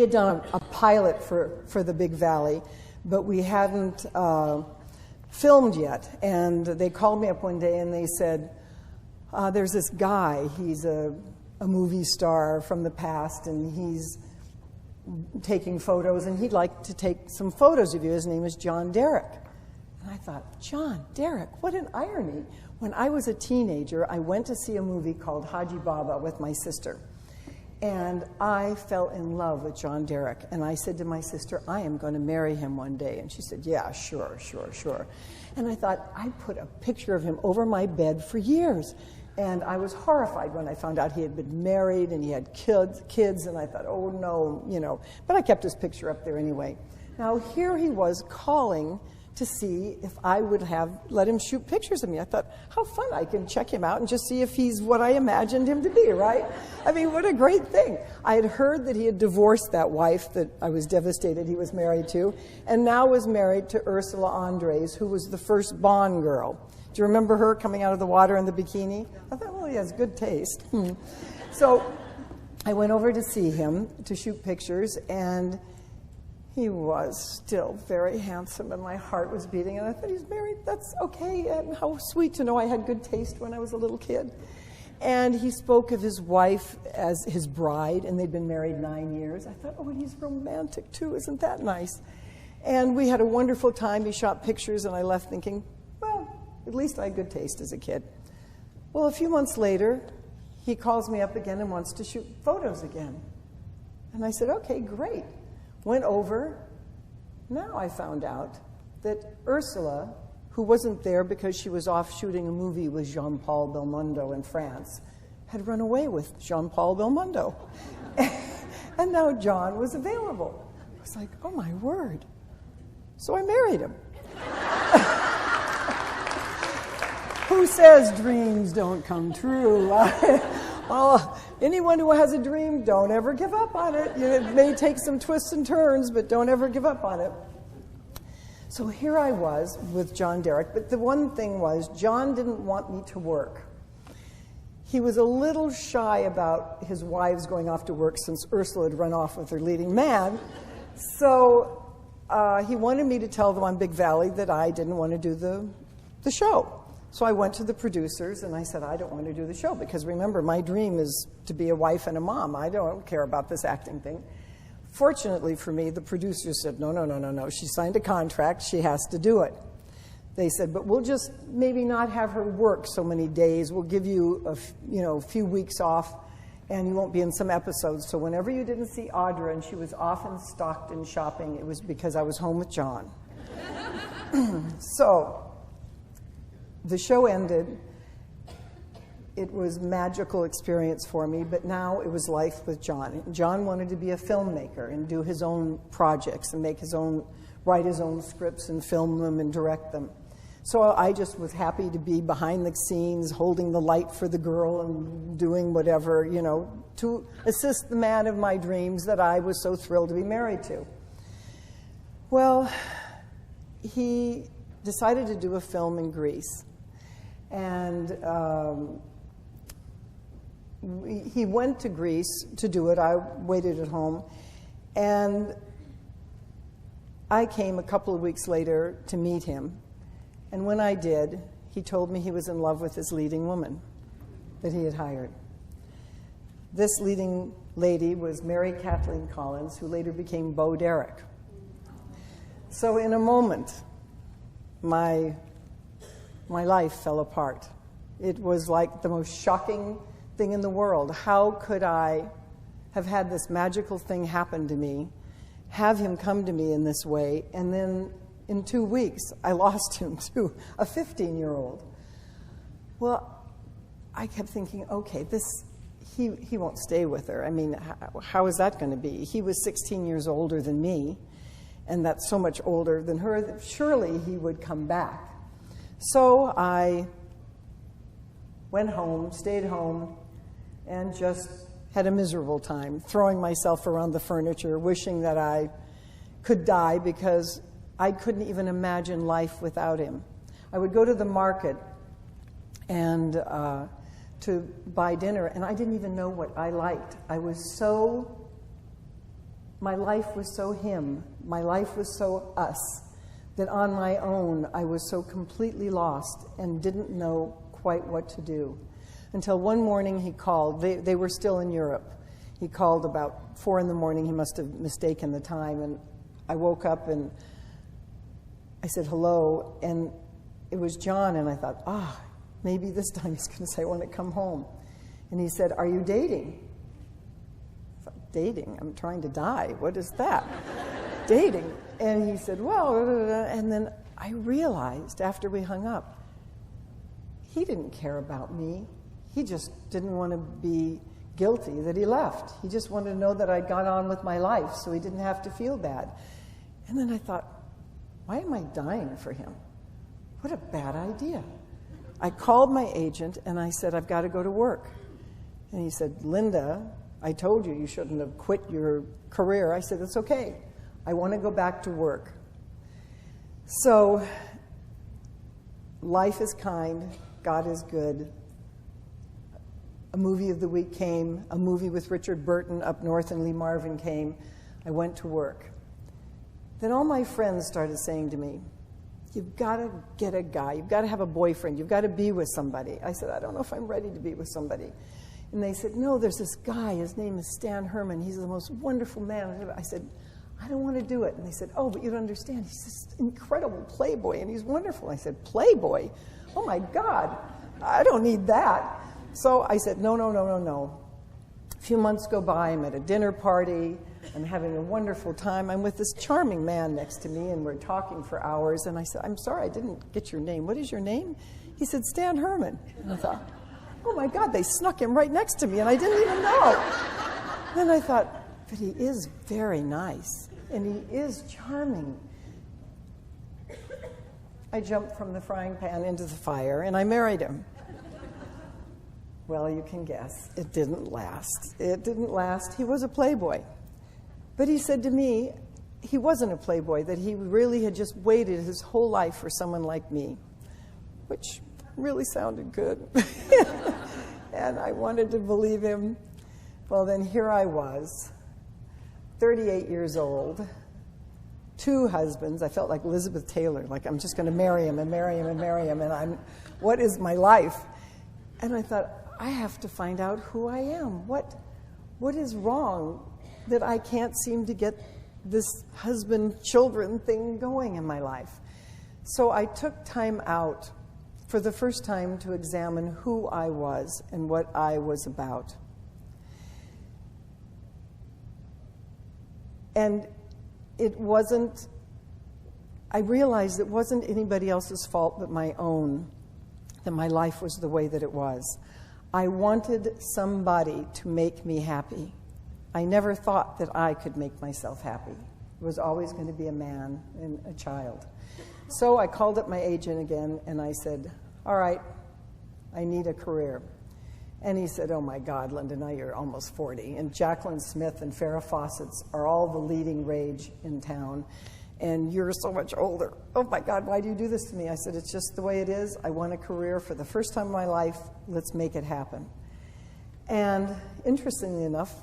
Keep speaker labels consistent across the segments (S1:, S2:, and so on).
S1: had done a pilot for the Big Valley, but we hadn't filmed yet. And they called me up one day and they said, there's this guy, he's a movie star from the past, and he's taking photos, and he'd like to take some photos of you. His name is John Derek. And I thought, John Derek, what an irony. When I was a teenager, I went to see a movie called Haji Baba with my sister. And I fell in love with John Derek. And I said to my sister, I am going to marry him one day. And she said, yeah, sure. And I thought, I put a picture of him over my bed for years. And I was horrified when I found out he had been married and he had kids. And I thought, oh, no, But I kept his picture up there anyway. Now, here he was calling to see if I would let him shoot pictures of me. I thought, how fun, I can check him out and just see if he's what I imagined him to be, right? I mean, what a great thing. I had heard that he had divorced that wife that I was devastated he was married to, and now was married to Ursula Andress, who was the first Bond girl. Do you remember her coming out of the water in the bikini? I thought, well, he has good taste. So I went over to see him to shoot pictures, and he was still very handsome, and my heart was beating, and I thought, he's married, that's okay, and how sweet to know I had good taste when I was a little kid. And he spoke of his wife as his bride, and they'd been married 9 years. I thought, oh, and he's romantic too, isn't that nice? And we had a wonderful time. He shot pictures, and I left thinking, well, at least I had good taste as a kid. Well, a few months later, he calls me up again and wants to shoot photos again. And I said, okay, great. Went over. Now I found out that Ursula, who wasn't there because she was off shooting a movie with Jean-Paul Belmondo in France, had run away with Jean-Paul Belmondo. And now John was available. I was like, oh my word. So I married him. Who says dreams don't come true? Well, anyone who has a dream, don't ever give up on it. It may take some twists and turns, but don't ever give up on it. So here I was with John Derek, but the one thing was, John didn't want me to work. He was a little shy about his wives going off to work since Ursula had run off with her leading man. So he wanted me to tell them on Big Valley that I didn't want to do the show. So I went to the producers and I said, I don't want to do the show because remember, my dream is to be a wife and a mom. I don't care about this acting thing. Fortunately for me, the producers said, no. She signed a contract. She has to do it. They said, but we'll just maybe not have her work so many days. We'll give you a few weeks off and you won't be in some episodes. So whenever you didn't see Audra and she was often stocked and shopping, it was because I was home with John. So the show ended. It was a magical experience for me, but now it was life with John. John wanted to be a filmmaker and do his own projects and write his own scripts and film them and direct them. So I just was happy to be behind the scenes, holding the light for the girl and doing whatever, to assist the man of my dreams that I was so thrilled to be married to. Well, he decided to do a film in Greece. And he went to Greece to do it. I waited at home. And I came a couple of weeks later to meet him. And when I did, he told me he was in love with his leading woman that he had hired. This leading lady was Mary Kathleen Collins, who later became Bo Derek. So in a moment, my life fell apart. It was like the most shocking thing in the world. How could I have had this magical thing happen to me, have him come to me in this way, and then in 2 weeks, I lost him to a 15-year-old. Well, I kept thinking, okay, he won't stay with her. I mean, how is that going to be? He was 16 years older than me, and that's so much older than her that surely he would come back. So I went home, stayed home, and just had a miserable time, throwing myself around the furniture, wishing that I could die because I couldn't even imagine life without him. I would go to the market and to buy dinner, and I didn't even know what I liked. I was so my life was so him, my life was so us, that on my own I was so completely lost and didn't know quite what to do. Until one morning he called. They were still in Europe. He called about 4 in the morning. He must have mistaken the time. And I woke up and I said, hello. And it was John. And I thought, maybe this time he's going to say, I want to come home. And he said, are you dating? I thought, dating? I'm trying to die. What is that? Dating. And he said, well, and then I realized after we hung up, he didn't care about me. He just didn't want to be guilty that he left. He just wanted to know that I'd gone on with my life so he didn't have to feel bad. And then I thought, why am I dying for him? What a bad idea. I called my agent and I said, I've got to go to work. And he said, Linda, I told you shouldn't have quit your career. I said, it's okay. I want to go back to work. So, life is kind, God is good. A movie of the week came, a movie with Richard Burton up north in Lee Marvin came. I went to work. Then all my friends started saying to me, you've got to get a guy, you've got to have a boyfriend, you've got to be with somebody. I said, I don't know if I'm ready to be with somebody. And they said, no, there's this guy, his name is Stan Herman, he's the most wonderful man. I said, I don't want to do it. And they said, oh, but you don't understand, he's this incredible playboy and he's wonderful. I said, playboy? Oh my God, I don't need that. So I said, no. A few months go by, I'm at a dinner party, I'm having a wonderful time. I'm with this charming man next to me, and we're talking for hours. And I said, I'm sorry, I didn't get your name. What is your name? He said, Stan Herman. And I thought, oh my God, they snuck him right next to me, and I didn't even know. Then I thought, but he is very nice, and he is charming. I jumped from the frying pan into the fire, and I married him. Well, you can guess, it didn't last. It didn't last. He was a playboy. But he said to me, he wasn't a playboy, that he really had just waited his whole life for someone like me, which really sounded good. And I wanted to believe him. Well, then here I was, 38 years old, 2 husbands. I felt like Elizabeth Taylor, like I'm just going to marry him and marry him and marry him, and what is my life? And I thought, I have to find out who I am. What is wrong that I can't seem to get this husband-children thing going in my life? So I took time out for the first time to examine who I was and what I was about. And I realized it wasn't anybody else's fault but my own, that my life was the way that it was. I wanted somebody to make me happy. I never thought that I could make myself happy. It was always going to be a man and a child. So I called up my agent again, and I said, all right, I need a career. And he said, oh my God, Linda, now you're almost 40. And Jacqueline Smith and Farrah Fawcett's are all the leading rage in town. And you're so much older. Oh my God, why do you do this to me? I said, it's just the way it is. I want a career for the first time in my life. Let's make it happen. And interestingly enough,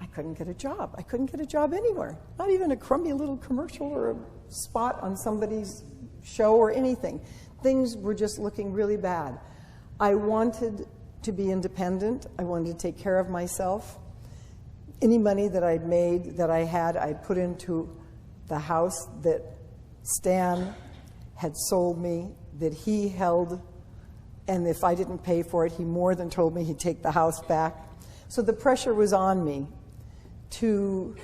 S1: I couldn't get a job. I couldn't get a job anywhere. Not even a crummy little commercial or a spot on somebody's show or anything. Things were just looking really bad. I wanted to be independent. I wanted to take care of myself. Any money that I'd made, that I had, I'd put into the house that Stan had sold me, that he held, and if I didn't pay for it, he more than told me he'd take the house back. So the pressure was on me to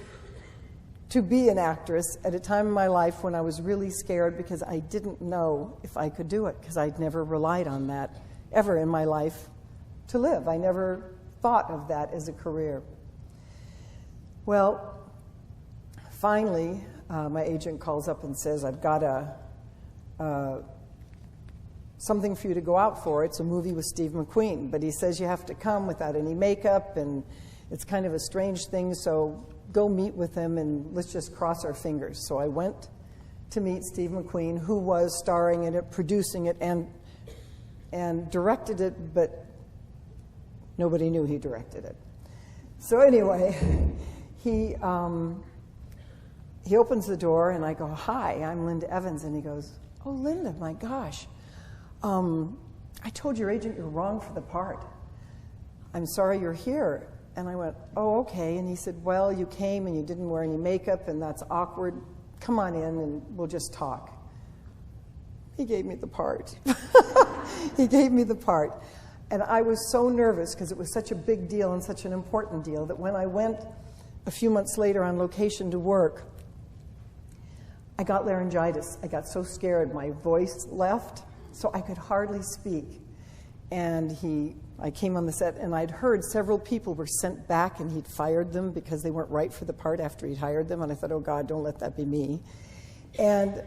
S1: be an actress at a time in my life when I was really scared because I didn't know if I could do it, because I'd never relied on that ever in my life to live. I never thought of that as a career. Well, finally, my agent calls up and says, I've got something for you to go out for. It's a movie with Steve McQueen, but he says you have to come without any makeup, and it's kind of a strange thing, so go meet with him and let's just cross our fingers. So I went to meet Steve McQueen, who was starring in it, producing it, and directed it, but nobody knew he directed it. So anyway, he he opens the door, and I go, "Hi, I'm Linda Evans." And he goes, "Oh, Linda, my gosh. I told your agent you're wrong for the part. I'm sorry you're here." And I went, "Oh, okay." And he said, "Well, you came and you didn't wear any makeup, and that's awkward. Come on in and we'll just talk." He gave me the part. He gave me the part. And I was so nervous because it was such a big deal and such an important deal that when I went a few months later on location to work, I got laryngitis. I got so scared my voice left, so I could hardly speak. And I came on the set, and I'd heard several people were sent back and he'd fired them because they weren't right for the part after he'd hired them. And I thought, oh God, don't let that be me. And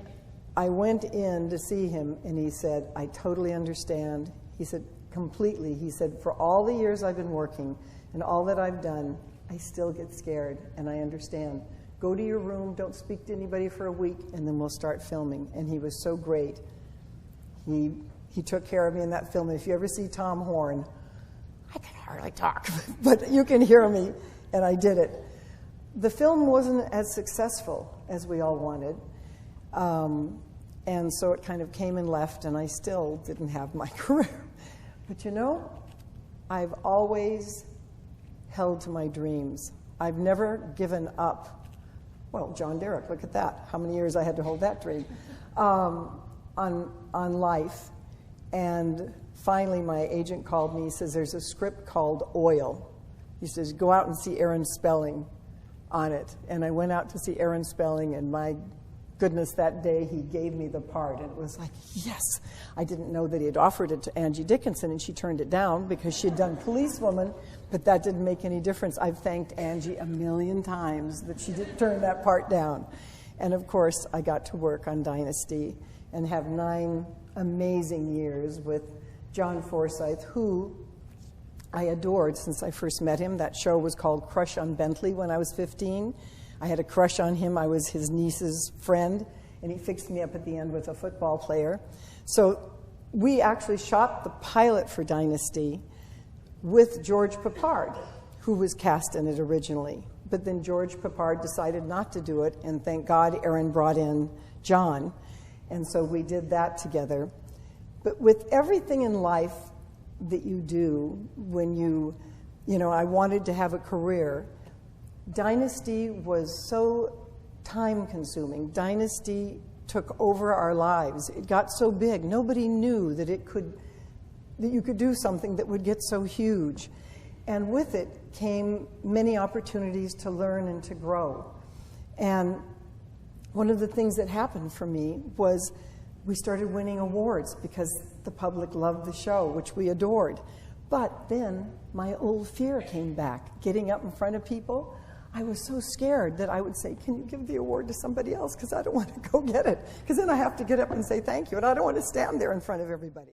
S1: I went in to see him, and he said, "I totally understand." He said, "Completely." He said, "For all the years I've been working and all that I've done, I still get scared, and I understand. Go to your room, don't speak to anybody for a week, and then we'll start filming." And he was so great. He took care of me in that film. And if you ever see Tom Horn, I can hardly talk, but you can hear me, and I did it. The film wasn't as successful as we all wanted, and so it kind of came and left, and I still didn't have my career. But you know, I've always held to my dreams. I've never given up. Well, John Derek, look at that. How many years I had to hold that dream on life. And finally, my agent called me. He says, "There's a script called Oil." He says, "Go out and see Aaron Spelling on it." And I went out to see Aaron Spelling, and my goodness, that day he gave me the part. And it was like, yes. I didn't know that he had offered it to Angie Dickinson, and she turned it down because she had done Policewoman, but that didn't make any difference. I've thanked Angie a million times that she didn't turn that part down. And of course, I got to work on Dynasty and have 9 amazing years with John Forsythe, who I adored since I first met him. That show was called Crush on Bentley when I was 15. I had a crush on him. I was his niece's friend, and he fixed me up at the end with a football player. So we actually shot the pilot for Dynasty with George Peppard, who was cast in it originally. But then George Peppard decided not to do it, and thank God Aaron brought in John. And so we did that together. But with everything in life that you do, when you know, I wanted to have a career, Dynasty was so time-consuming. Dynasty took over our lives. It got so big. Nobody knew that you could do something that would get so huge. And with it came many opportunities to learn and to grow. And one of the things that happened for me was we started winning awards because the public loved the show, which we adored. But then my old fear came back, getting up in front of people. I was so scared that I would say, "Can you give the award to somebody else? Because I don't want to go get it. Because then I have to get up and say thank you, and I don't want to stand there in front of everybody."